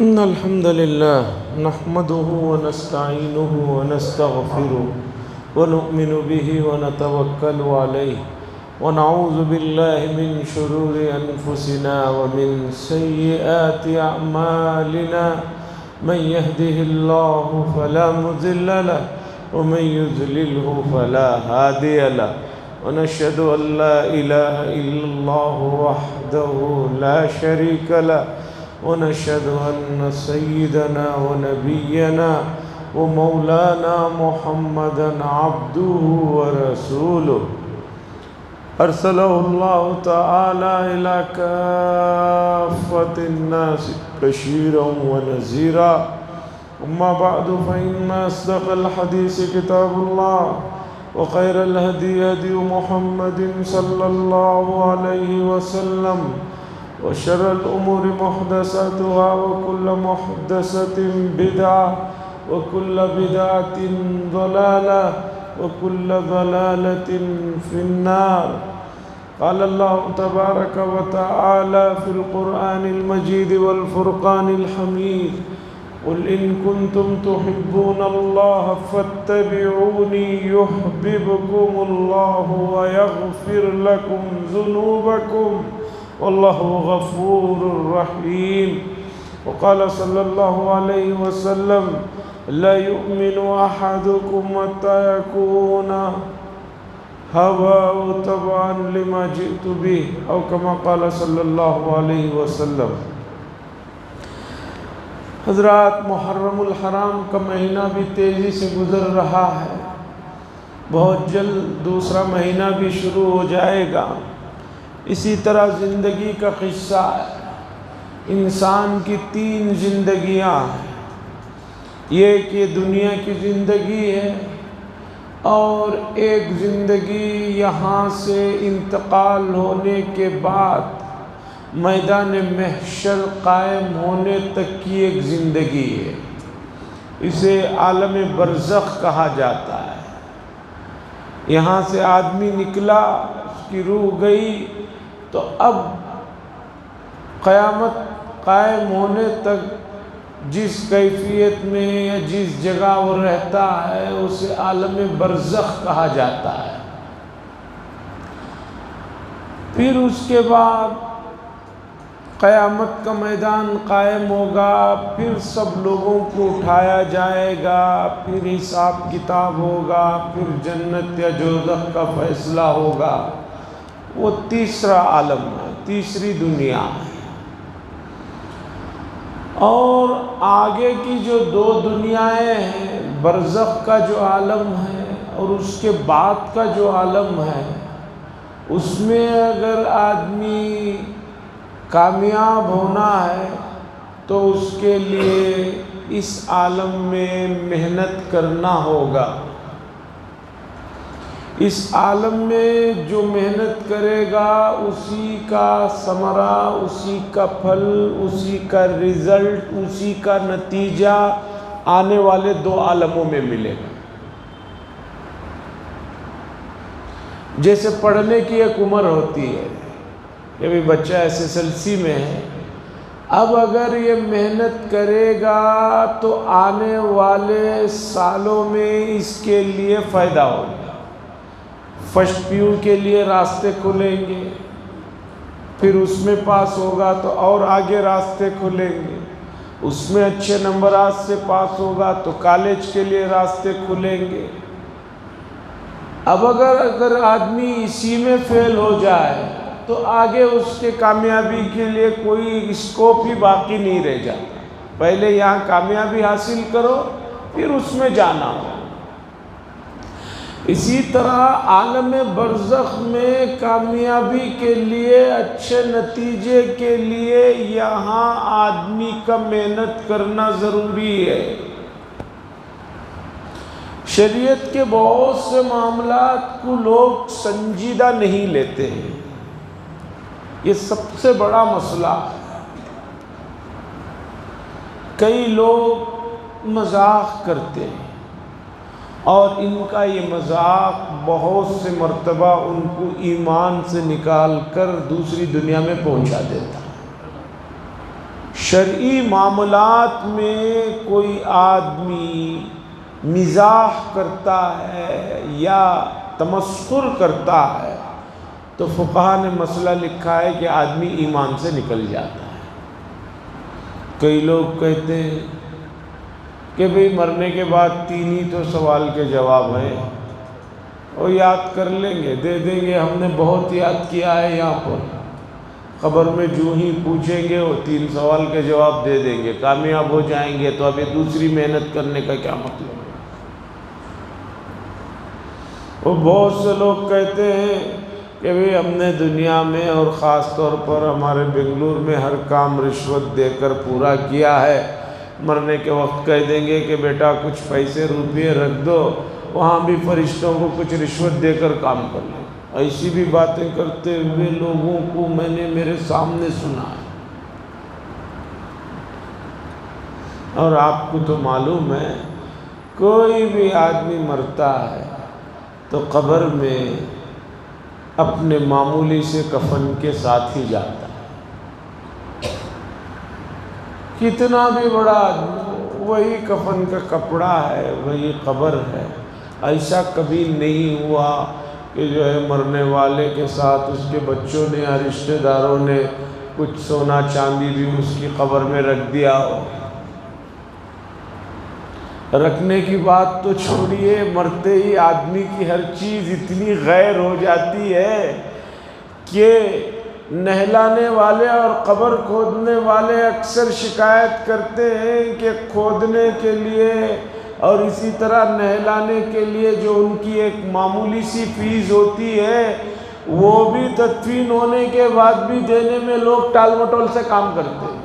إن الحمد لله نحمده ونستعينه ونستغفره ونؤمن به ونتوكل عليه ونعوذ بالله من شرور أنفسنا ومن سيئات أعمالنا من يهده الله فلا مضل له ومن يضلله فلا هادي له ونشهد أن لا إله إلا الله وحده لا شريك له ونشهد أن سيدنا ونبينا ومولانا محمدا عبده ورسوله أرسله الله تعالى إلى كافة الناس بشيرا ونذيرا أما بعد فإن أصدق الحديث كتاب الله وخير الهدي هدي محمد صلى الله عليه وسلم وشر الأمور محدثاتها وكل محدثة بدعة وكل بدعة ضلالة وكل ضلالة في النار. قال الله تبارك وتعالى في القرآن المجيد والفرقان الحميد قل إن كنتم تحبون الله فاتبعوني يحببكم الله ويغفر لكم ذنوبكم والله غفور رحيم. وقال صلى الله عليه وسلم لا يؤمن أحدكم حتى يكون هواه تبعا لما جئت به أو كما قال صلی اللہ علیہ وسلم. حضرات، محرم الحرام کا مہینہ بھی تیزی سے گزر رہا ہے. بہت جلد دوسرا مہینہ بھی شروع ہو جائے گا. اسی طرح زندگی کا قصہ ہے. انسان کی 3 زندگیاں ہیں. یہ کہ دنیا کی زندگی ہے اور ایک زندگی یہاں سے انتقال ہونے کے بعد میدان محشر قائم ہونے تک کی ایک زندگی ہے. اسے عالم برزخ کہا جاتا ہے. یہاں سے آدمی نکلا، اس کی روح گئی، تو اب قیامت قائم ہونے تک جس کیفیت میں یا جس جگہ وہ رہتا ہے اسے عالم برزخ کہا جاتا ہے. پھر اس کے بعد قیامت کا میدان قائم ہوگا. پھر سب لوگوں کو اٹھایا جائے گا. پھر حساب کتاب ہوگا. پھر جنت یا دوزخ کا فیصلہ ہوگا. وہ تیسرا عالم ہے، تیسری دنیا ہے. اور آگے کی جو 2 دنیایں ہیں، برزخ کا جو عالم ہے اور اس کے بعد کا جو عالم ہے، اس میں اگر آدمی کامیاب ہونا ہے تو اس کے لیے اس عالم میں محنت کرنا ہوگا. اس عالم میں جو محنت کرے گا اسی کا ثمرہ، اسی کا پھل، اسی کا رزلٹ، اسی کا نتیجہ آنے والے 2 عالموں میں ملے گا. جیسے پڑھنے کی ایک عمر ہوتی ہے کہ بھی بچہ SSLC میں ہے، اب اگر یہ محنت کرے گا تو آنے والے سالوں میں اس کے لیے فائدہ ہوگا. فرسٹ پیو کے لیے راستے کھلیں گے، پھر اس میں پاس ہوگا تو اور آگے راستے کھلیں گے، اس میں اچھے نمبرات سے پاس ہوگا تو کالج کے لیے راستے کھلیں گے. اب اگر آدمی اسی میں فیل ہو جائے تو آگے اس کے کامیابی کے لیے کوئی اسکوپ ہی باقی نہیں رہ جاتا. پہلے یہاں کامیابی حاصل کرو پھر اس میں جانا ہو. اسی طرح عالم برزخ میں کامیابی کے لیے، اچھے نتیجے کے لیے یہاں آدمی کا محنت کرنا ضروری ہے. شریعت کے بہت سے معاملات کو لوگ سنجیدہ نہیں لیتے ہیں. یہ سب سے بڑا مسئلہ ہے. کئی لوگ مذاق کرتے ہیں اور ان کا یہ مذاق بہت سے مرتبہ ان کو ایمان سے نکال کر دوسری دنیا میں پہنچا دیتا ہے. شرعی معاملات میں کوئی آدمی مزاح کرتا ہے یا تمسخر کرتا ہے تو فقہا نے مسئلہ لکھا ہے کہ آدمی ایمان سے نکل جاتا ہے۔ کئی لوگ کہتے ہیں کہ بھئی مرنے کے بعد 3 ہی تو سوال کے جواب ہیں، وہ یاد کر لیں گے، دے دیں گے، ہم نے بہت یاد کیا ہے، یہاں پر قبر میں جو ہی پوچھیں گے وہ 3 سوال کے جواب دے دیں گے، کامیاب ہو جائیں گے، تو اب یہ دوسری محنت کرنے کا کیا مطلب ہے؟ وہ بہت سے لوگ کہتے ہیں کہ بھئی ہم نے دنیا میں اور خاص طور پر ہمارے بنگلور میں ہر کام رشوت دے کر پورا کیا ہے، مرنے کے وقت کہہ دیں گے کہ بیٹا کچھ پیسے روپے رکھ دو، وہاں بھی فرشتوں کو کچھ رشوت دے کر کام کر لیں۔ ایسی بھی باتیں کرتے ہوئے لوگوں کو میں نے میرے سامنے سنا ہے۔ اور آپ کو تو معلوم ہے کوئی بھی آدمی مرتا ہے تو قبر میں اپنے معمولی سے کفن کے ساتھ ہی جاتا ہے، کتنا بھی بڑا آدمی، وہی کفن کا کپڑا ہے، وہی قبر ہے۔ ایسا کبھی نہیں ہوا کہ جو ہے مرنے والے کے ساتھ اس کے بچوں نے یا رشتہ داروں نے کچھ سونا چاندی بھی اس کی قبر میں رکھ دیا ہو۔ رکھنے کی بات تو چھوڑیے، مرتے ہی آدمی کی ہر چیز اتنی غیر ہو جاتی ہے کہ نہلانے والے اور قبر کھودنے والے اکثر شکایت کرتے ہیں کہ کھودنے کے لیے اور اسی طرح نہلانے کے لیے جو ان کی ایک معمولی سی فیس ہوتی ہے وہ بھی تدفین ہونے کے بعد بھی دینے میں لوگ ٹال مٹول سے کام کرتے ہیں۔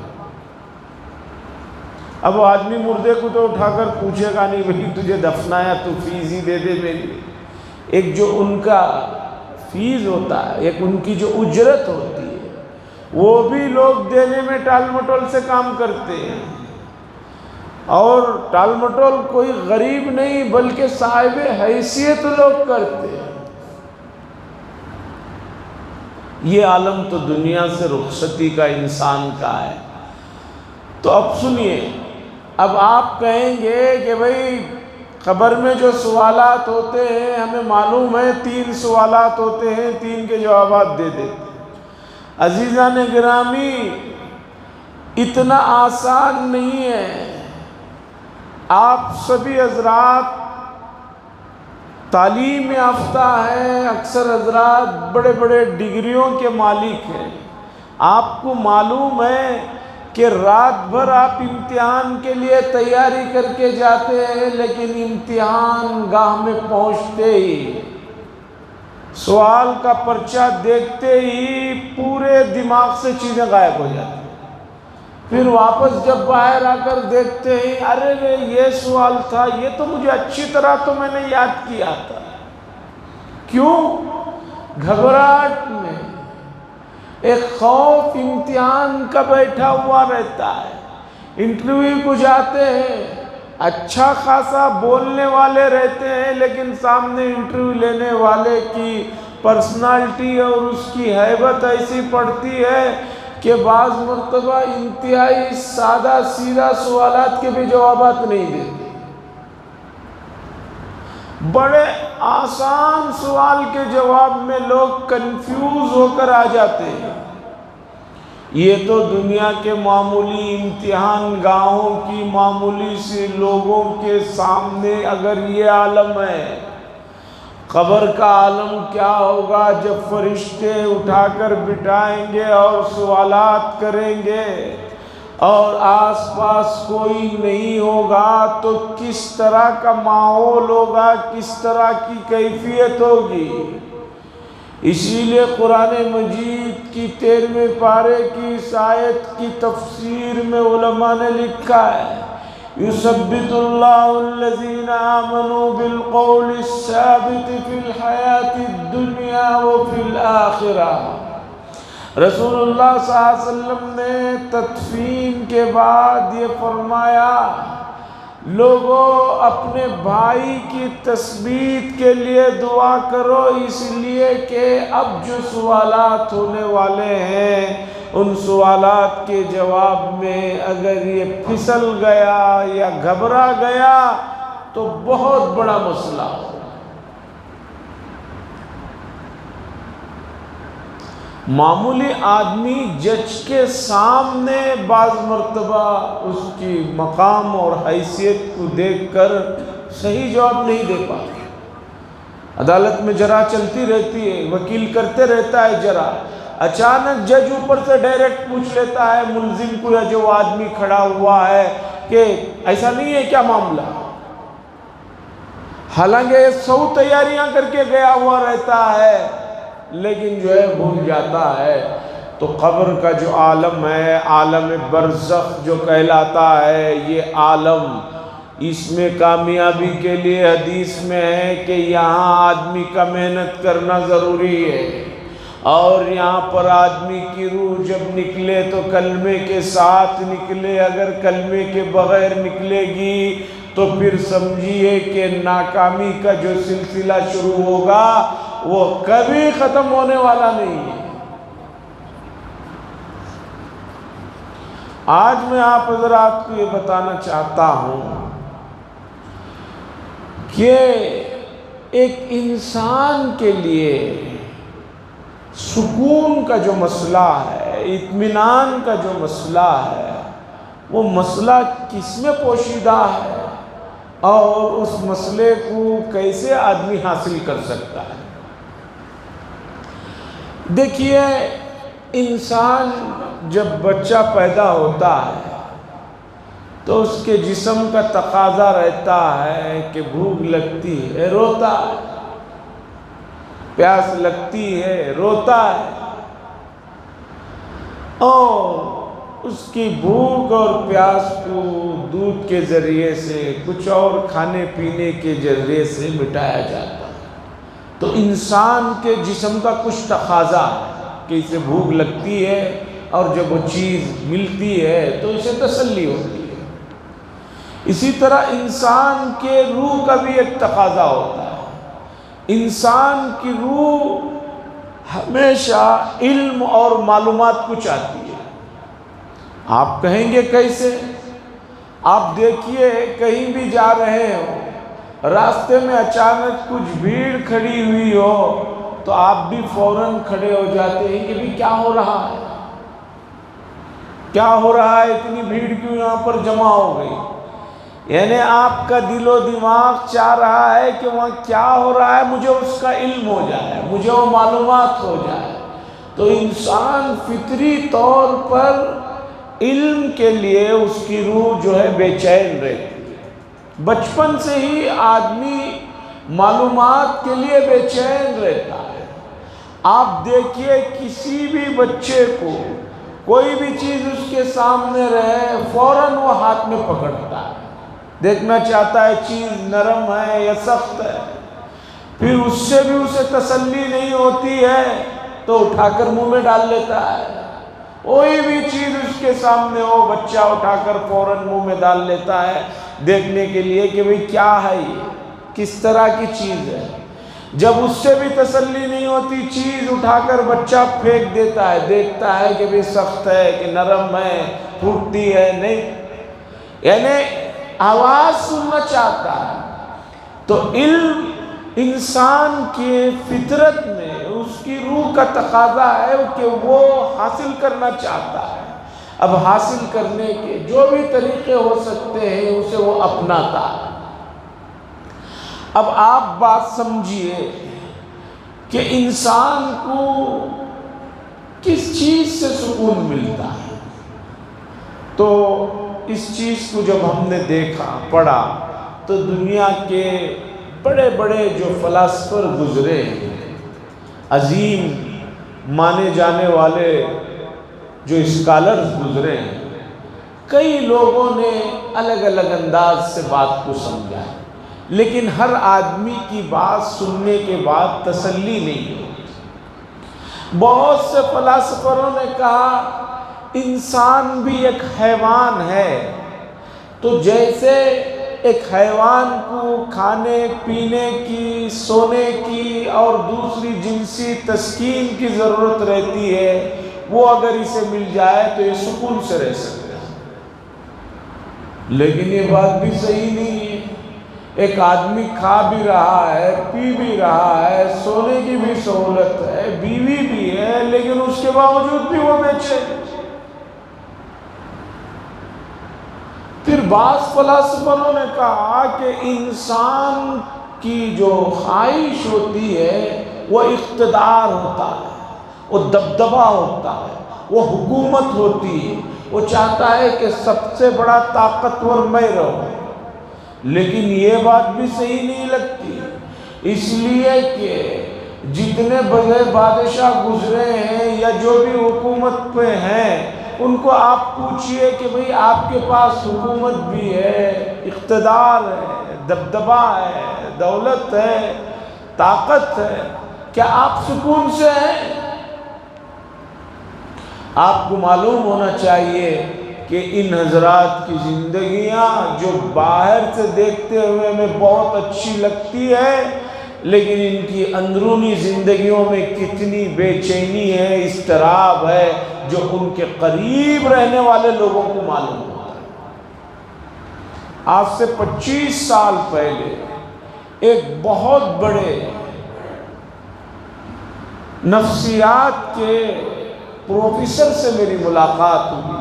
اب وہ آدمی مردے کو تو اٹھا کر پوچھے گا نہیں بھئی تجھے دفنایا تو فیس ہی دے دے میری۔ ایک جو ان کا فیس ہوتا ہے، ایک ان کی جو اجرت ہوتی ہے، وہ بھی لوگ دینے میں ٹال مٹول سے کام کرتے ہیں۔ اور ٹال مٹول کوئی غریب نہیں بلکہ صاحب حیثیت لوگ کرتے ہیں۔ یہ عالم تو دنیا سے رخصتی کا انسان کا ہے۔ تو اب سنیے، اب آپ کہیں گے کہ بھئی قبر میں جو سوالات ہوتے ہیں ہمیں معلوم ہے 3 سوالات ہوتے ہیں، 3 کے جوابات دے دیتے ہیں۔ عزیزان گرامی، اتنا آسان نہیں ہے۔ آپ سبھی حضرات تعلیم یافتہ ہیں، اکثر حضرات بڑے بڑے ڈگریوں کے مالک ہیں، آپ کو معلوم ہے کہ رات بھر آپ امتحان کے لیے تیاری کر کے جاتے ہیں، لیکن امتحان گاہ میں پہنچتے ہی سوال کا پرچہ دیکھتے ہی پورے دماغ سے چیزیں غائب ہو جاتی ہیں۔ پھر واپس جب باہر آ کر دیکھتے ہی ارے یہ سوال تھا، یہ تو مجھے اچھی طرح تو میں نے یاد کیا تھا۔ کیوں؟ گھبراہٹ میں ایک خوف امتحان کا بیٹھا ہوا رہتا ہے۔ انٹرویو کو جاتے ہیں، اچھا خاصا بولنے والے رہتے ہیں، لیکن سامنے انٹرویو لینے والے کی پرسنالٹی اور اس کی ہیبت ایسی پڑتی ہے کہ بعض مرتبہ انتہائی سادہ سیدھا سوالات کے بھی جوابات نہیں دیتے، بڑے آسان سوال کے جواب میں لوگ کنفیوز ہو کر آ جاتے ہیں۔ یہ تو دنیا کے معمولی امتحان گاہوں کی معمولی سے لوگوں کے سامنے اگر یہ عالم ہے، قبر کا عالم کیا ہوگا جب فرشتے اٹھا کر بٹھائیں گے اور سوالات کریں گے اور آس پاس کوئی نہیں ہوگا تو کس طرح کا ماحول ہوگا، کس طرح کی کیفیت ہوگی۔ اسی لیے قرآن مجید کی 13ویں پارے کی اس آیت کی تفسیر میں علماء نے لکھا ہے يُثَبِّتُ اللَّهُ الَّذِينَ آمَنُوا بِالْقَوْلِ الثَّابِتِ فِي الْحَيَاةِ الدُّنْيَا وَفِي الْآخِرَةِ۔ رسول اللہ صلی اللہ علیہ وسلم نے تدفین کے بعد یہ فرمایا، لوگوں اپنے بھائی کی تثبیت کے لیے دعا کرو، اس لیے کہ اب جو سوالات ہونے والے ہیں ان سوالات کے جواب میں اگر یہ پھسل گیا یا گھبرا گیا تو بہت بڑا مسئلہ ہو۔ معمولی آدمی جج کے سامنے بعض مرتبہ اس کی مقام اور حیثیت کو دیکھ کر صحیح جواب نہیں دے پاتا۔ عدالت میں جرا چلتی رہتی ہے، وکیل کرتے رہتا ہے جرا، اچانک جج اوپر سے ڈائریکٹ پوچھ لیتا ہے ملزم کو یا جو آدمی کھڑا ہوا ہے کہ ایسا نہیں ہے کیا معاملہ، حالانکہ 100 تیاریاں کر کے گیا ہوا رہتا ہے لیکن جو ہے بھول جاتا ہے۔ تو قبر کا جو عالم ہے، عالم برزخ جو کہلاتا ہے، یہ عالم، اس میں کامیابی کے لیے حدیث میں ہے کہ یہاں آدمی کا محنت کرنا ضروری ہے، اور یہاں پر آدمی کی روح جب نکلے تو کلمے کے ساتھ نکلے، اگر کلمے کے بغیر نکلے گی تو پھر سمجھیے کہ ناکامی کا جو سلسلہ شروع ہوگا وہ کبھی ختم ہونے والا نہیں ہے۔ آج میں آپ حضرات کو یہ بتانا چاہتا ہوں کہ ایک انسان کے لیے سکون کا جو مسئلہ ہے، اطمینان کا جو مسئلہ ہے، وہ مسئلہ کس میں پوشیدہ ہے اور اس مسئلے کو کیسے آدمی حاصل کر سکتا ہے۔ دیکھیے، انسان جب بچہ پیدا ہوتا ہے تو اس کے جسم کا تقاضا رہتا ہے کہ بھوک لگتی ہے روتا ہے، پیاس لگتی ہے روتا ہے، اور اس کی بھوک اور پیاس کو دودھ کے ذریعے سے، کچھ اور کھانے پینے کے ذریعے سے مٹایا جاتا ہے۔ تو انسان کے جسم کا کچھ تقاضا ہے کہ اسے بھوک لگتی ہے اور جب وہ چیز ملتی ہے تو اسے تسلی ہوتی ہے۔ اسی طرح انسان کے روح کا بھی ایک تقاضا ہوتا ہے۔ انسان کی روح ہمیشہ علم اور معلومات کو چاہتی ہے۔ آپ کہیں گے کیسے؟ آپ دیکھیے، کہیں بھی جا رہے ہو، راستے میں اچانک کچھ بھیڑ کھڑی ہوئی ہو تو آپ بھی فوراً کھڑے ہو جاتے ہیں کہ بھی کیا ہو رہا ہے، کیا ہو رہا ہے، اتنی بھیڑ کیوں یہاں پر جمع ہو گئی؟ یعنی آپ کا دل و دماغ چاہ رہا ہے کہ وہاں کیا ہو رہا ہے، مجھے اس کا علم ہو جائے، مجھے وہ معلومات ہو جائے۔ تو انسان فطری طور پر علم کے لیے اس کی روح جو ہے بے چین رہتی ہے۔ بچپن سے ہی آدمی معلومات کے لیے بے چین رہتا ہے۔ آپ دیکھیے، کسی بھی بچے کو کوئی بھی چیز اس کے سامنے رہے فوراً وہ ہاتھ میں پکڑتا ہے، دیکھنا چاہتا ہے چیز نرم ہے یا سخت ہے، پھر اس سے بھی اسے تسلی نہیں ہوتی ہے تو اٹھا کر منہ میں ڈال لیتا ہے۔ کوئی بھی چیز اس کے سامنے ہو، بچہ اٹھا کر فوراً منہ میں ڈال لیتا ہے دیکھنے کے لیے کہ بھئی کیا ہے، یہ کس طرح کی چیز ہے۔ جب اس سے بھی تسلی نہیں ہوتی، چیز اٹھا کر بچہ پھینک دیتا ہے، دیکھتا ہے کہ بھی سخت ہے کہ نرم ہے، پھوٹتی ہے نہیں، یعنی آواز سننا چاہتا ہے۔ تو علم انسان کی فطرت میں، اس کی روح کا تقاضا ہے کہ وہ حاصل کرنا چاہتا ہے۔ اب حاصل کرنے کے جو بھی طریقے ہو سکتے ہیں اسے وہ اپناتا ہے۔ اب آپ بات سمجھیے کہ انسان کو کس چیز سے سکون ملتا ہے۔ تو اس چیز کو جب ہم نے دیکھا، پڑھا، تو دنیا کے بڑے بڑے جو فلاسفر گزرے ہیں، عظیم مانے جانے والے جو اسکالرز گزرے ہیں، کئی لوگوں نے الگ الگ انداز سے بات کو سمجھا ہے، لیکن ہر آدمی کی بات سننے کے بعد تسلی نہیں ہوتی۔ بہت سے فلاسفروں نے کہا انسان بھی ایک حیوان ہے، تو جیسے ایک حیوان کو کھانے پینے کی، سونے کی اور دوسری جنسی تسکین کی ضرورت رہتی ہے، وہ اگر اسے مل جائے تو یہ سکون سے رہ سکتا ہے۔ لیکن یہ بات بھی صحیح نہیں ہے۔ ایک آدمی کھا بھی رہا ہے، پی بھی رہا ہے، سونے کی بھی سہولت ہے، بیوی بھی ہے، لیکن اس کے باوجود بھی وہ بے چین۔ پھر بعض فلاسفوں نے کہا کہ انسان کی جو خواہش ہوتی ہے وہ اقتدار ہوتا ہے، وہ دبدبہ ہوتا ہے، وہ حکومت ہوتی ہے، وہ چاہتا ہے کہ سب سے بڑا طاقتور میں رہوں۔ لیکن یہ بات بھی صحیح نہیں لگتی، اس لیے کہ جتنے بڑے بادشاہ گزرے ہیں یا جو بھی حکومت پہ ہیں، ان کو آپ پوچھئے کہ بھئی آپ کے پاس حکومت بھی ہے، اقتدار ہے، دبدبہ ہے، دولت ہے، طاقت ہے، کیا آپ سکون سے ہیں؟ آپ کو معلوم ہونا چاہیے کہ ان حضرات کی زندگیاں جو باہر سے دیکھتے ہوئے ہمیں بہت اچھی لگتی ہے، لیکن ان کی اندرونی زندگیوں میں کتنی بے چینی ہے، اضطراب ہے، جو ان کے قریب رہنے والے لوگوں کو معلوم ہوتا ہے۔ آج سے 25 سال پہلے ایک بہت بڑے نفسیات کے پروفیسر سے میری ملاقات ہوئی۔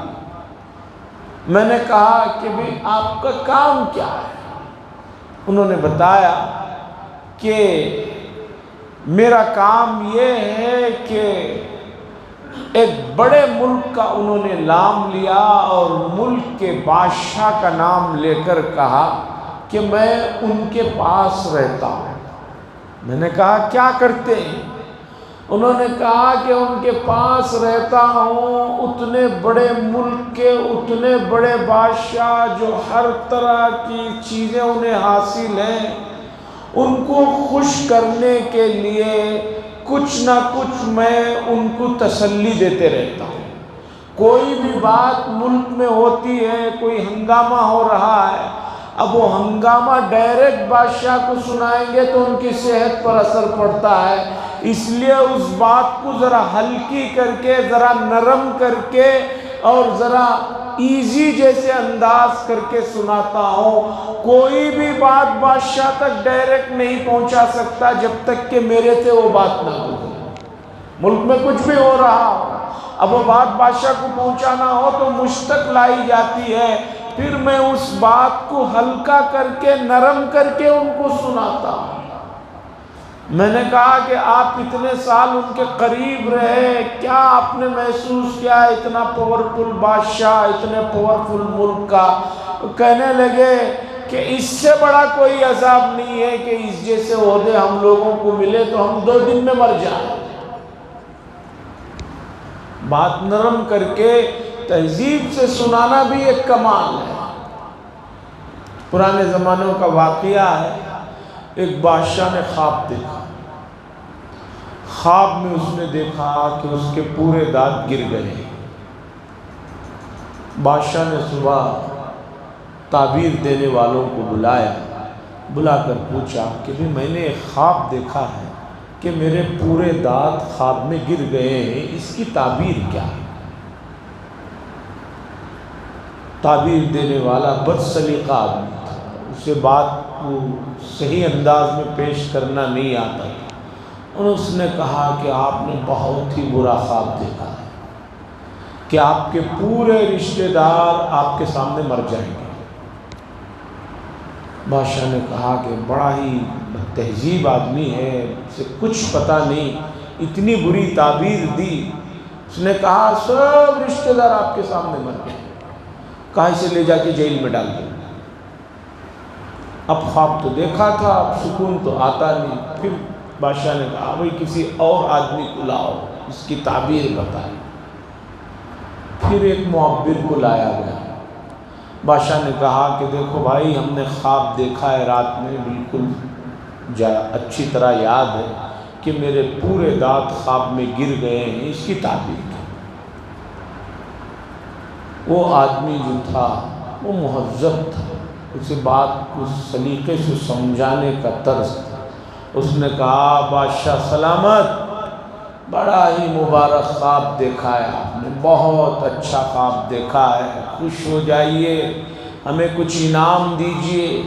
میں نے کہا کہ بھئی آپ کا کام کیا ہے؟ انہوں نے بتایا کہ میرا کام یہ ہے کہ ایک بڑے ملک کا انہوں نے نام لیا اور ملک کے بادشاہ کا نام لے کر کہا کہ میں ان کے پاس رہتا ہوں۔ میں نے کہا کیا کرتے ہیں؟ انہوں نے کہا کہ ان کے پاس رہتا ہوں، اتنے بڑے ملک کے اتنے بڑے بادشاہ جو ہر طرح کی چیزیں انہیں حاصل ہیں، ان کو خوش کرنے کے لیے کچھ نہ کچھ میں ان کو تسلی دیتے رہتا ہوں۔ کوئی بھی بات ملک میں ہوتی ہے، کوئی ہنگامہ ہو رہا ہے، اب وہ ہنگامہ ڈائریکٹ بادشاہ کو سنائیں گے تو ان کی صحت پر اثر پڑتا ہے، اس لیے اس بات کو ذرا ہلکی کر کے، ذرا نرم کر کے اور ذرا ایزی جیسے انداز کر کے سناتا ہوں۔ کوئی بھی بات بادشاہ تک ڈائریکٹ نہیں پہنچا سکتا جب تک کہ میرے سے وہ بات نہ ہو۔ ملک میں کچھ بھی ہو رہا ہو، اب وہ بات بادشاہ کو پہنچانا ہو تو مجھ تک لائی جاتی ہے، پھر میں اس بات کو ہلکا کر کے نرم کر کے ان کو سناتا ہوں۔ میں نے کہا کہ آپ اتنے سال ان کے قریب رہے، کیا آپ نے محسوس کیا اتنا پاورفل بادشاہ، اتنے پاورفل ملک کا؟ کہنے لگے کہ اس سے بڑا کوئی عذاب نہیں ہے کہ اس جیسے عہدے ہم لوگوں کو ملے تو ہم 2 دن میں مر جائیں۔ بات نرم کر کے تہذیب سے سنانا بھی ایک کمال ہے۔ پرانے زمانوں کا واقعہ ہے، ایک بادشاہ نے خواب دیکھا۔ خواب میں اس نے دیکھا کہ اس کے پورے دانت گر گئے۔ بادشاہ نے صبح تعبیر دینے والوں کو بلا کر پوچھا کہ میں نے ایک خواب دیکھا ہے کہ میرے پورے دانت خواب میں گر گئے ہیں، اس کی تعبیر کیا ہے؟ تعبیر دینے والا بد سلیقہ آدمی تھا، اسے بات کو صحیح انداز میں پیش کرنا نہیں آتا تھا، اور اس نے کہا کہ آپ نے بہت ہی برا خواب دیکھا ہے کہ آپ کے پورے رشتہ دار آپ کے سامنے مر جائیں گے۔ بادشاہ نے کہا کہ بڑا ہی تہذیب آدمی ہے، اسے کچھ پتہ نہیں، اتنی بری تعبیر دی۔ اس نے کہا سب رشتہ دار آپ کے سامنے مر گئے، کہا اسے لے جا کے جیل میں ڈال دیں۔ اب خواب تو دیکھا تھا، اب سکون تو آتا نہیں۔ پھر بادشاہ نے کہا بھئی کسی اور آدمی کو لاؤ، اس کی تعبیر بتائیں۔ پھر ایک معبر کو لایا گیا۔ بادشاہ نے کہا کہ دیکھو بھائی، ہم نے خواب دیکھا ہے رات میں، بالکل اچھی طرح یاد ہے کہ میرے پورے دانت خواب میں گر گئے ہیں، اس کی تعبیر کی۔ وہ آدمی جو تھا وہ مہذب تھا، اسے بات کو سلیقے سے سمجھانے کا طرز تھا۔ اس نے کہا بادشاہ سلامت، بڑا ہی مبارک خواب دیکھا ہے آپ نے، بہت اچھا خواب دیکھا ہے، خوش ہو جائیے، ہمیں کچھ انعام دیجئے۔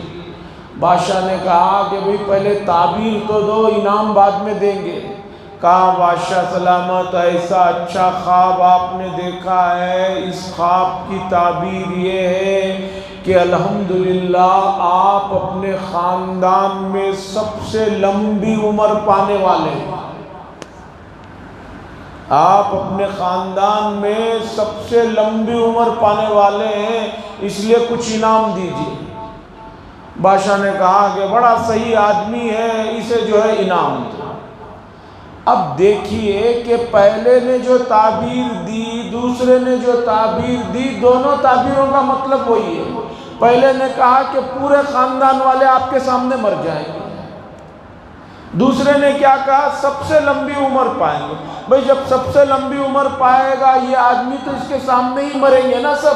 بادشاہ نے کہا کہ بھئی پہلے تعبیر تو دو، انعام بعد میں دیں گے۔ کہا بادشاہ سلامت، ایسا اچھا خواب آپ نے دیکھا ہے، اس خواب کی تعبیر یہ ہے کہ الحمدللہ آپ اپنے خاندان میں سب سے لمبی عمر پانے والے ہیں۔ آپ اپنے خاندان میں سب سے لمبی عمر پانے والے ہیں، اس لیے کچھ انعام دیجیے۔ بادشاہ نے کہا کہ بڑا صحیح آدمی ہے، اسے جو ہے انعام دو۔ اب دیکھیے کہ پہلے نے جو تعبیر دی، دوسرے نے جو تعبیر دی، دونوں تعبیروں کا مطلب وہی ہے۔ پہلے نے کہا کہ پورے خاندان والے آپ کے سامنے مر جائیں گے، دوسرے نے کیا کہا؟ سب سے لمبی عمر پائیں گے۔ بھئی جب سب سے لمبی عمر پائے گا یہ آدمی تو اس کے سامنے ہی مریں گے نا سب۔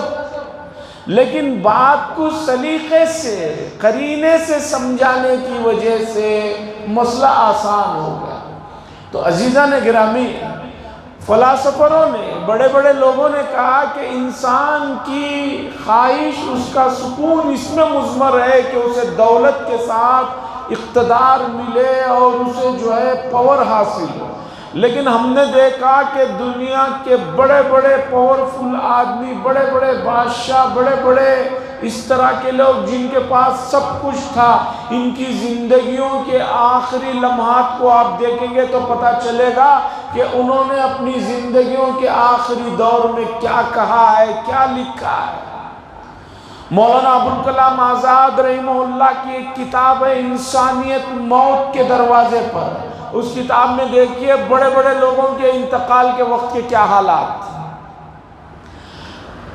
لیکن بات کو سلیقے سے، قرینے سے سمجھانے کی وجہ سے مسئلہ آسان ہو گیا۔ تو عزیزان گرامی، فلاسفروں نے، بڑے بڑے لوگوں نے کہا کہ انسان کی خواہش، اس کا سکون اس میں مضمر ہے کہ اسے دولت کے ساتھ اقتدار ملے اور اسے جو ہے پاور حاصل ہو۔ لیکن ہم نے دیکھا کہ دنیا کے بڑے بڑے پاورفل آدمی، بڑے بڑے بادشاہ، بڑے بڑے اس طرح کے لوگ جن کے پاس سب کچھ تھا، ان کی زندگیوں کے آخری لمحات کو آپ دیکھیں گے تو پتہ چلے گا کہ انہوں نے اپنی زندگیوں کے آخری دور میں کیا کہا ہے، کیا لکھا ہے۔ مولانا ابوالکلام آزاد رحمہ اللہ کی ایک کتاب ہے انسانیت موت کے دروازے پر۔ اس کتاب میں دیکھیے بڑے بڑے لوگوں کے انتقال کے وقت کے کیا حالات تھے۔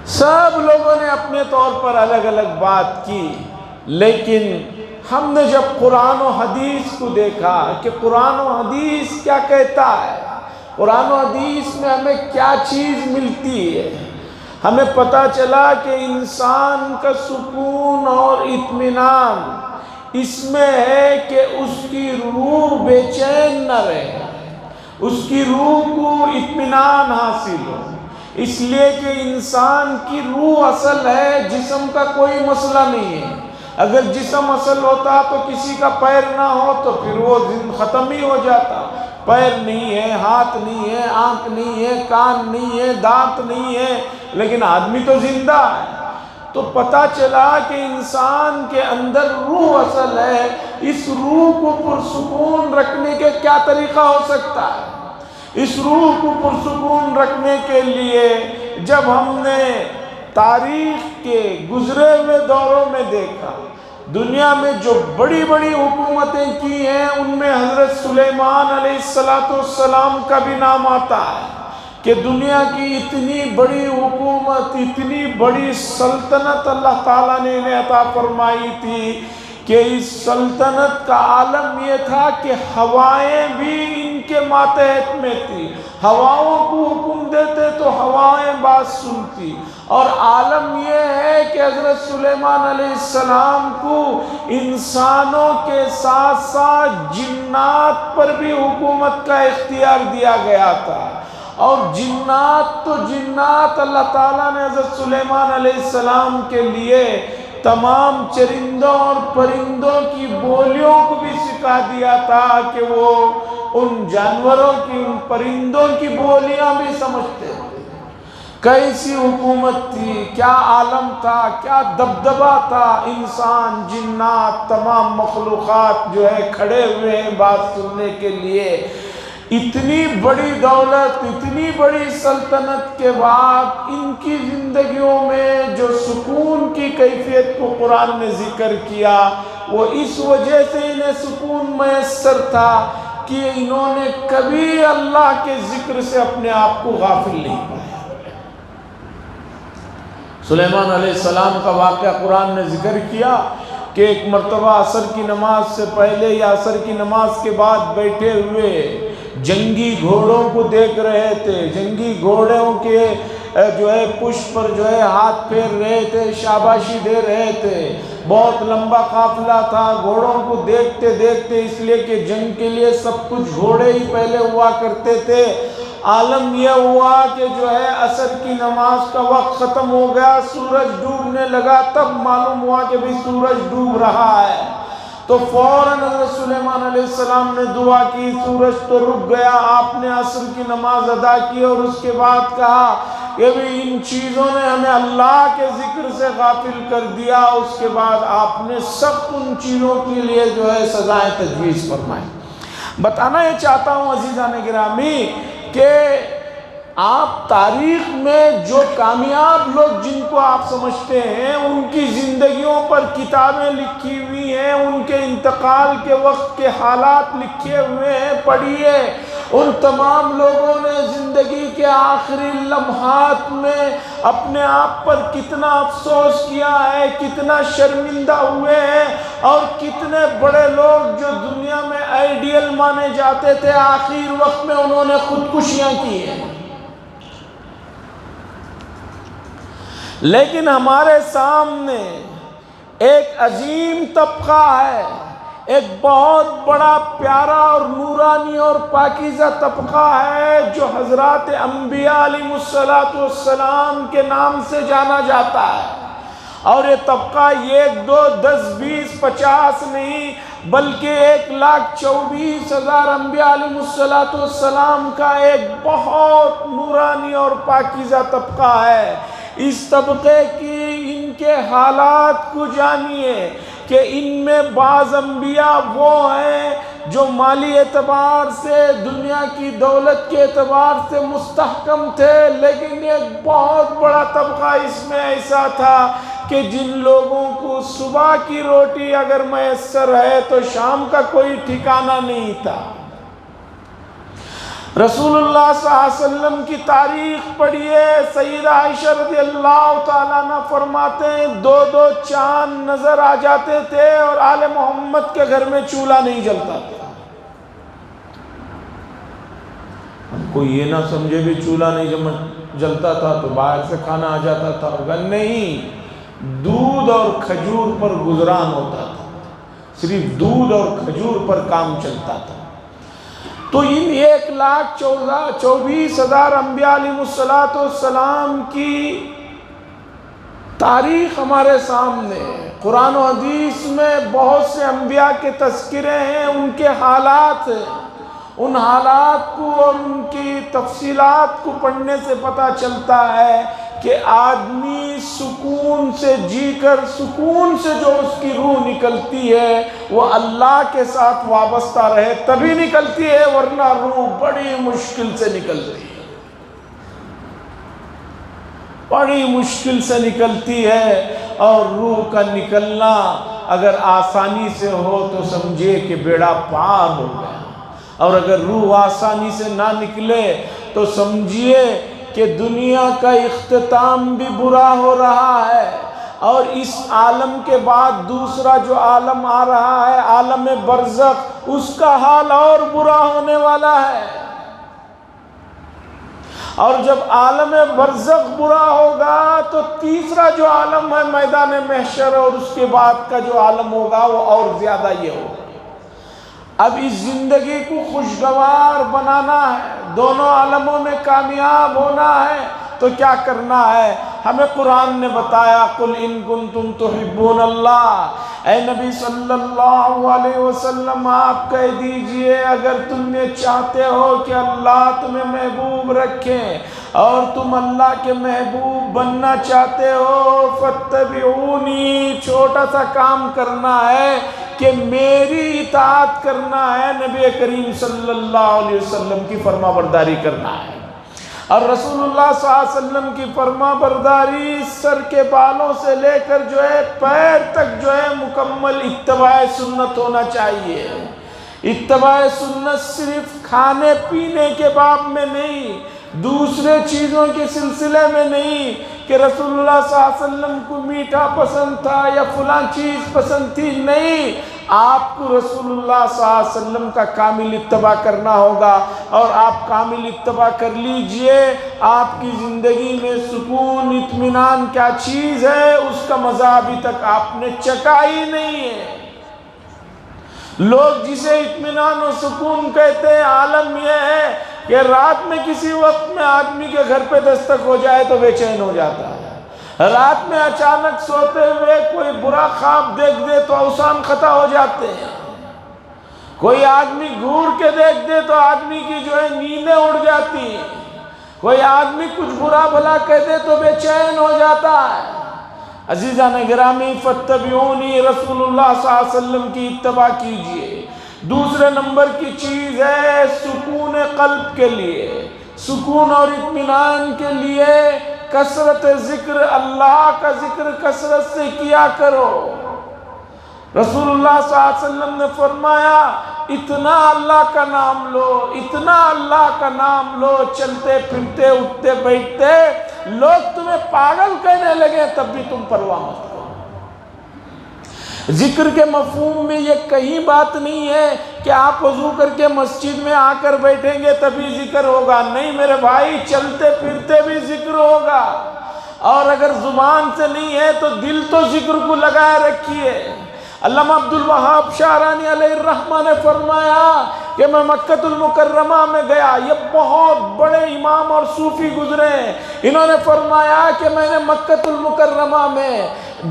سب لوگوں نے اپنے طور پر الگ الگ بات کی، لیکن ہم نے جب قرآن و حدیث کو دیکھا کہ قرآن و حدیث کیا کہتا ہے، قرآن و حدیث میں ہمیں کیا چیز ملتی ہے، ہمیں پتہ چلا کہ انسان کا سکون اور اطمینان اس میں ہے کہ اس کی روح بے چین نہ رہے، اس کی روح کو اطمینان حاصل ہو۔ اس لیے کہ انسان کی روح اصل ہے، جسم کا کوئی مسئلہ نہیں ہے۔ اگر جسم اصل ہوتا تو کسی کا پیر نہ ہو تو پھر وہ ختم ہی ہو جاتا۔ پیر نہیں ہے، ہاتھ نہیں ہے، آنکھ نہیں ہے، کان نہیں ہے، دانت نہیں ہے، لیکن آدمی تو زندہ ہے۔ تو پتہ چلا کہ انسان کے اندر روح اصل ہے۔ اس روح کو پرسکون رکھنے کے کیا طریقہ ہو سکتا ہے؟ اس روح کو پرسکون رکھنے کے لیے جب ہم نے تاریخ کے گزرے ہوئے دوروں میں دیکھا، دنیا میں جو بڑی بڑی حکومتیں کی ہیں ان میں حضرت سلیمان علیہ السلام کا بھی نام آتا ہے کہ دنیا کی اتنی بڑی حکومت، اتنی بڑی سلطنت اللہ تعالیٰ نے انہیں عطا فرمائی تھی کہ اس سلطنت کا عالم یہ تھا کہ ہوائیں بھی ان کے ماتحت میں تھی۔ ہواؤں کو حکم دیتے تو ہوائیں بات سنتی۔ اور عالم یہ ہے کہ حضرت سلیمان علیہ السلام کو انسانوں کے ساتھ ساتھ جنات پر بھی حکومت کا اختیار دیا گیا تھا۔ اور جنات تو جنات، اللہ تعالیٰ نے حضرت سلیمان علیہ السلام کے لیے تمام چرندوں اور پرندوں کی بولیوں کو بھی سکھا دیا تھا کہ وہ ان جانوروں کی، ان پرندوں کی بولیاں بھی سمجھتے تھے۔ کیسی حکومت تھی، کیا عالم تھا، کیا دبدبہ تھا۔ انسان، جنات، تمام مخلوقات جو ہے کھڑے ہوئے ہیں بات سننے کے لیے۔ اتنی بڑی دولت، اتنی بڑی سلطنت کے بعد ان کی زندگیوں میں جو سکون کی کیفیت کو قرآن نے ذکر کیا، وہ اس وجہ سے انہیں سکون میسر تھا کہ انہوں نے کبھی اللہ کے ذکر سے اپنے آپ کو غافل نہیں پایا۔ سلیمان علیہ السلام کا واقعہ قرآن نے ذکر کیا کہ ایک مرتبہ عصر کی نماز سے پہلے یا عصر کی نماز کے بعد بیٹھے ہوئے جنگی گھوڑوں کو دیکھ رہے تھے، جنگی گھوڑوں کے جو ہے پشت پر جو ہے ہاتھ پھیر رہے تھے، شاباشی دے رہے تھے۔ بہت لمبا قافلہ تھا، گھوڑوں کو دیکھتے دیکھتے، اس لیے کہ جنگ کے لیے سب کچھ گھوڑے ہی پہلے ہوا کرتے تھے۔ عالم یہ ہوا کہ جو ہے عصر کی نماز کا وقت ختم ہو گیا، سورج ڈوبنے لگا، تب معلوم ہوا کہ بھی سورج ڈوب رہا ہے۔ تو فوراً حضرت سلیمان علیہ السلام نے دعا کی، سورج تو رک گیا، آپ نے عصر کی نماز ادا کی اور اس کے بعد کہا کہ بھی ان چیزوں نے ہمیں اللہ کے ذکر سے غافل کر دیا۔ اس کے بعد آپ نے سخت ان چیزوں کے لیے جو ہے سزائیں تجویز فرمائی۔ بتانا یہ چاہتا ہوں عزیزان گرامی کہ آپ تاریخ میں جو کامیاب لوگ جن کو آپ سمجھتے ہیں، ان کی زندگیوں پر کتابیں لکھی ہوئی ہیں، ان کے انتقال کے وقت کے حالات لکھے ہوئے ہیں، پڑھیے۔ ان تمام لوگوں نے زندگی کے آخری لمحات میں اپنے آپ پر کتنا افسوس کیا ہے، کتنا شرمندہ ہوئے ہیں، اور کتنے بڑے لوگ جو دنیا میں آئیڈیل مانے جاتے تھے، آخر وقت میں انہوں نے خودکشیاں کی ہیں۔ لیکن ہمارے سامنے ایک عظیم طبقہ ہے، ایک بہت بڑا پیارا اور نورانی اور پاکیزہ طبقہ ہے جو حضرات انبیاء علیہ السلام کے نام سے جانا جاتا ہے۔ اور یہ طبقہ 1 2 10 20 50 نہیں بلکہ 1,24,000 انبیاء علیہ السلام کا ایک بہت نورانی اور پاکیزہ طبقہ ہے۔ اس طبقے کی ان کے حالات کو جانیے کہ ان میں بعض انبیاء وہ ہیں جو مالی اعتبار سے، دنیا کی دولت کے اعتبار سے مستحکم تھے، لیکن ایک بہت بڑا طبقہ اس میں ایسا تھا کہ جن لوگوں کو صبح کی روٹی اگر میسر ہے تو شام کا کوئی ٹھکانہ نہیں تھا۔ رسول اللہ صلی اللہ علیہ وسلم کی تاریخ پڑھیے، سیدہ عائشہ رضی اللہ تعالیٰ عنہ فرماتے ہیں 2 چاند نظر آ جاتے تھے اور آل محمد کے گھر میں چولہا نہیں جلتا تھا۔ ہم کو یہ نہ سمجھے بھی چولہا نہیں جلتا تھا تو باہر سے کھانا آ جاتا تھا، اگر نہیں، دودھ اور کھجور پر گزران ہوتا تھا، صرف دودھ اور کھجور پر کام چلتا تھا۔ تو ان 1,24,000 انبیاء علیہ السلام کی تاریخ ہمارے سامنے ہے۔ قرآن و حدیث میں بہت سے انبیاء کے تذکرے ہیں، ان کے حالات ہیں۔ ان حالات کو اور ان کی تفصیلات کو پڑھنے سے پتہ چلتا ہے کہ آدمی سکون سے جی کر، سکون سے جو اس کی روح نکلتی ہے وہ اللہ کے ساتھ وابستہ رہے تبھی نکلتی ہے، ورنہ روح بڑی مشکل سے نکلتی ہے، بڑی مشکل سے نکلتی ہے۔ اور روح کا نکلنا اگر آسانی سے ہو تو سمجھے کہ بیڑا پار ہو گیا، اور اگر روح آسانی سے نہ نکلے تو سمجھیے کہ دنیا کا اختتام بھی برا ہو رہا ہے، اور اس عالم کے بعد دوسرا جو عالم آ رہا ہے، عالم برزخ، اس کا حال اور برا ہونے والا ہے۔ اور جب عالم برزخ برا ہوگا تو تیسرا جو عالم ہے میدان محشر، اور اس کے بعد کا جو عالم ہوگا وہ اور زیادہ یہ ہوگا۔ اب اس زندگی کو خوشگوار بنانا ہے، دونوں عالموں میں کامیاب ہونا ہے، تو کیا کرنا ہے؟ ہمیں قرآن نے بتایا، قُلْ إِن كُنتُمْ تُحِبُّونَ اللَّهَ، اے نبی صلی اللہ علیہ وسلم آپ کہہ دیجئے اگر تم یہ چاہتے ہو کہ اللہ تمہیں محبوب رکھیں اور تم اللہ کے محبوب بننا چاہتے ہو، فَاتَّبِعُونِی، چھوٹا سا کام کرنا ہے کہ میری اطاعت کرنا ہے، نبی کریم صلی اللہ علیہ وسلم کی فرما برداری کرنا ہے۔ اور رسول اللہ صلی اللہ علیہ وسلم کی فرما برداری سر کے بالوں سے لے کر جو ہے پیر تک جو ہے مکمل اتباع سنت ہونا چاہیے۔ اتباع سنت صرف کھانے پینے کے باب میں نہیں، دوسرے چیزوں کے سلسلے میں نہیں کہ رسول اللہ صلی اللہ علیہ وسلم کو میٹھا پسند تھا یا فلاں چیز پسند تھی، نہیں، آپ کو رسول اللہ صلی اللہ علیہ وسلم کا کامل اتباع کرنا ہوگا، اور آپ کامل اتباع کر لیجئے، آپ کی زندگی میں سکون اطمینان کیا چیز ہے اس کا مزہ ابھی تک آپ نے چکھا ہی نہیں ہے۔ لوگ جسے اطمینان و سکون کہتے ہیں، عالم یہ ہے کہ رات میں کسی وقت میں آدمی کے گھر پہ دستک ہو جائے تو بے چین ہو جاتا ہے، رات میں اچانک سوتے ہوئے کوئی برا خواب دیکھ دے تو اوسان خطا ہو جاتے ہیں، کوئی آدمی گھور کے دیکھ دے تو آدمی کی جو ہے نیندیں اڑ جاتی ہیں، کوئی آدمی کچھ برا بھلا کہہ دے تو بے چین ہو جاتا ہے۔ عزیزان گرامی، فاتبعونی، رسول اللہ صلی اللہ علیہ وسلم کی اتباع کیجئے۔ دوسرے نمبر کی چیز ہے سکون قلب کے لیے، سکون اور اطمینان کے لیے کثرت ذکر، اللہ کا ذکر کثرت سے کیا کرو۔ رسول اللہ صلی اللہ علیہ وسلم نے فرمایا اتنا اللہ کا نام لو، اتنا اللہ کا نام لو، چلتے پھرتے اٹھتے بیٹھتے لوگ تمہیں پاگل کہنے لگے تب بھی تم پرواہ مت کرو۔ ذکر کے مفہوم میں یہ کہیں بات نہیں ہے کہ آپ وضو کر کے مسجد میں آ کر بیٹھیں گے تبھی ذکر ہوگا، نہیں میرے بھائی، چلتے پھرتے بھی ذکر ہوگا، اور اگر زبان سے نہیں ہے تو دل تو ذکر کو لگائے رکھیے۔ علامہ عبدالوہاب شعرانی علیہ الرحمہ نے فرمایا کہ میں مکہ المکرمہ میں گیا، یہ بہت بڑے امام اور صوفی گزرے ہیں، انہوں نے فرمایا کہ میں نے مکہ المکرمہ میں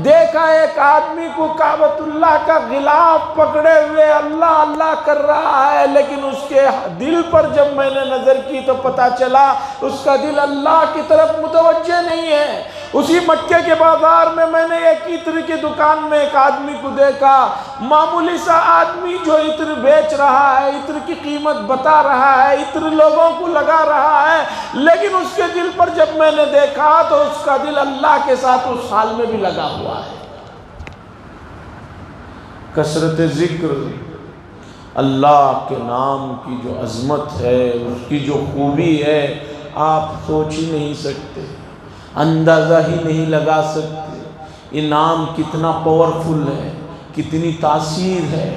دیکھا ایک آدمی کو کعبۃ اللہ کا غلاف پکڑے ہوئے اللہ اللہ کر رہا ہے، لیکن اس کے دل پر جب میں نے نظر کی تو پتا چلا اس کا دل اللہ کی طرف متوجہ نہیں ہے۔ اسی مکہ کے بازار میں نے ایک عطر کی دکان میں ایک آدمی کو دیکھا، معمولی سا آدمی جو عطر بیچ رہا ہے، عطر کی قیمت بتا رہا ہے، عطر لوگوں کو لگا رہا ہے، لیکن اس کے دل پر جب میں نے دیکھا تو اس کا دل اللہ کے ساتھ اس حال میں بھی لگا ہوا ہے۔ کثرت ذکر، اللہ کے نام کی جو عظمت ہے، اس کی جو خوبی ہے، آپ سوچ ہی نہیں سکتے، اندازہ ہی نہیں لگا سکتے۔ یہ نام کتنا پاورفل ہے، کتنی تاثیر ہے،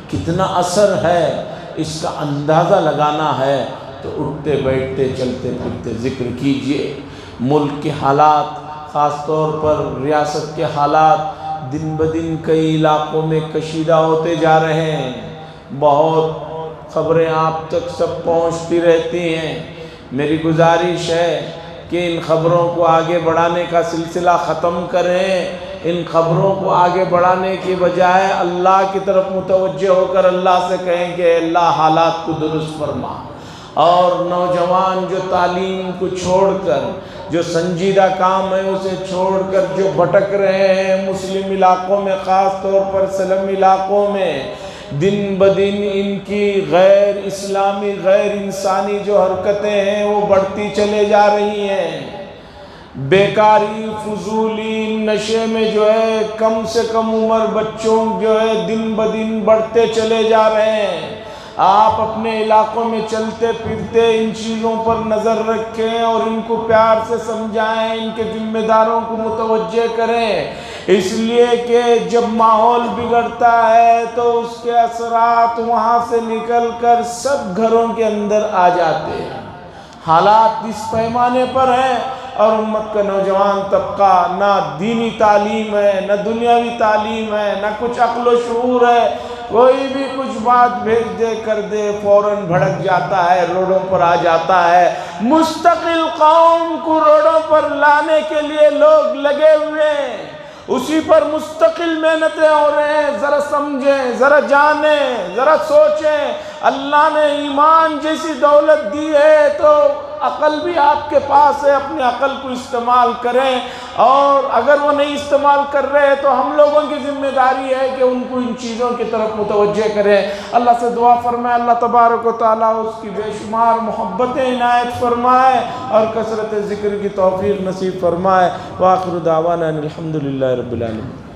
کتنا اثر ہے، اس کا اندازہ لگانا ہے تو اٹھتے بیٹھتے چلتے پھرتے ذکر کیجئے۔ ملک کے حالات، خاص طور پر ریاست کے حالات دن بدن کئی علاقوں میں کشیدہ ہوتے جا رہے ہیں، بہت خبریں آپ تک سب پہنچتی رہتی ہیں۔ میری گزارش ہے کہ ان خبروں کو آگے بڑھانے کا سلسلہ ختم کریں، ان خبروں کو آگے بڑھانے کے بجائے اللہ کی طرف متوجہ ہو کر اللہ سے کہیں کہ اللہ حالات کو درست فرما۔ اور نوجوان جو تعلیم کو چھوڑ کر، جو سنجیدہ کام ہے اسے چھوڑ کر جو بھٹک رہے ہیں مسلم علاقوں میں، خاص طور پر سلم علاقوں میں، دن بدن ان کی غیر اسلامی غیر انسانی جو حرکتیں ہیں وہ بڑھتی چلے جا رہی ہیں۔ بیکاری، فضولی، نشے میں جو ہے کم سے کم عمر بچوں جو ہے دن بدن بڑھتے چلے جا رہے ہیں۔ آپ اپنے علاقوں میں چلتے پھرتے ان چیزوں پر نظر رکھیں اور ان کو پیار سے سمجھائیں، ان کے ذمہ داروں کو متوجہ کریں، اس لیے کہ جب ماحول بگڑتا ہے تو اس کے اثرات وہاں سے نکل کر سب گھروں کے اندر آ جاتے ہیں۔ حالات اس پیمانے پر ہیں اور امت کا نوجوان طبقہ نہ دینی تعلیم ہے، نہ دنیاوی تعلیم ہے، نہ کچھ عقل و شعور ہے، کوئی بھی کچھ بات بھیج دے کر دے فوراً بھڑک جاتا ہے، روڈوں پر آ جاتا ہے۔ مستقل قوم کو روڈوں پر لانے کے لیے لوگ لگے ہوئے ہیں، اسی پر مستقل محنتیں ہو رہے ہیں۔ ذرا سمجھیں، ذرا جانیں، ذرا سوچیں، اللہ نے ایمان جیسی دولت دی ہے تو عقل بھی آپ کے پاس ہے، اپنی عقل کو استعمال کریں، اور اگر وہ نہیں استعمال کر رہے تو ہم لوگوں کی ذمہ داری ہے کہ ان کو ان چیزوں کی طرف متوجہ کریں۔ اللہ سے دعا فرمائے اللہ تبارک و تعالیٰ اس کی بے شمار محبتیں عنایت فرمائے اور کثرت ذکر کی توفیق نصیب فرمائے۔ وآخر دعوانا الحمدللہ رب العالمین۔